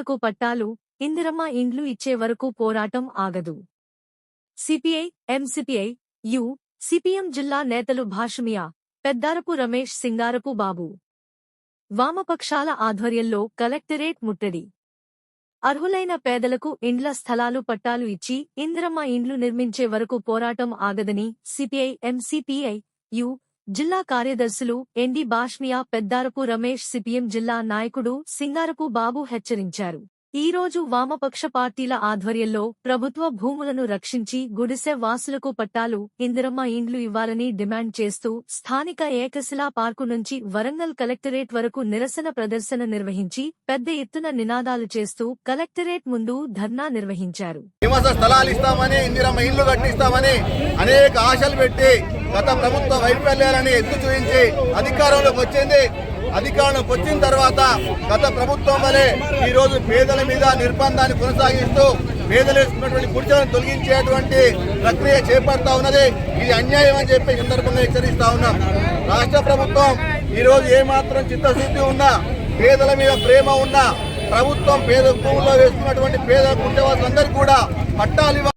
వాసులకు పట్టాలు, ఇందిరమ్మ ఇండ్లు ఇచ్చే వరకు పోరాటం ఆగదు. సిపిఐ, ఎంసిపిఐ, యు, సిపిఎం జిల్లా నేతలు భాషమియా, పెద్దారపు రమేష్, సింగారపు బాబు. వామపక్షాల ఆధ్వర్యంలో కలెక్టరేట్ ముట్టడి. అర్హులైన పేదలకు ఇండ్ల స్థలాలు పట్టాలు ఇచ్చి ఇందిరమ్మ ఇండ్లు నిర్మించే వరకు పోరాటం ఆగదని సిపిఐ, ఎంసిపిఐ, యు జిల్లా కార్యదర్శులు ఎన్డి భాష్మియా, పెద్దారపు రమేష్, సిపిఎం జిల్లా నాయకుడు సింగారపు బాబు హెచ్చరించారు. ఈ రోజు వామపక్ష పార్టీల ఆధ్వర్యంలో ప్రభుత్వ భూములను రక్షించి గుడిసె వాసులకు పట్టాలు, ఇందిరమ్మ ఇండ్లు ఇవ్వాలని డిమాండ్ చేస్తూ స్థానిక ఏకశిలా పార్కు నుంచి వరంగల్ కలెక్టరేట్ వరకు నిరసన ప్రదర్శన నిర్వహించి పెద్ద ఎత్తున నినాదాలు చేస్తూ కలెక్టరేట్ ముందు ధర్నా నిర్వహించారు. నివాస స్థలాలు ఇస్తామని, ఇందిరమ్మ ఇండ్లు కట్టిస్తామని అనేక ఆశలు పెట్టి గత ప్రభుత్వ వైఫల్యాలని ఎత్తు చూపించి అధికారంలోకి వచ్చింది. అధికారంలోకి వచ్చిన తర్వాత గత ప్రభుత్వం వలె ఈ రోజు పేదల మీద నిర్బంధాన్ని కొనసాగిస్తూ పేదలు వేసుకున్నటువంటి గుడిసెలను తొలగించేటువంటి ప్రక్రియ చేపడతా ఉన్నది. ఇది అన్యాయం అని చెప్పి సందర్భంగా హెచ్చరిస్తా ఉన్నాం. రాష్ట్ర ప్రభుత్వం ఈ రోజు ఏమాత్రం చిత్తశుద్ధి ఉన్నా, పేదల మీద ప్రేమ ఉన్నా ప్రభుత్వం పేద భూముల్లో వేసుకున్నటువంటి పేద గుడిసెవాసులందరికీ కూడా పట్టాలు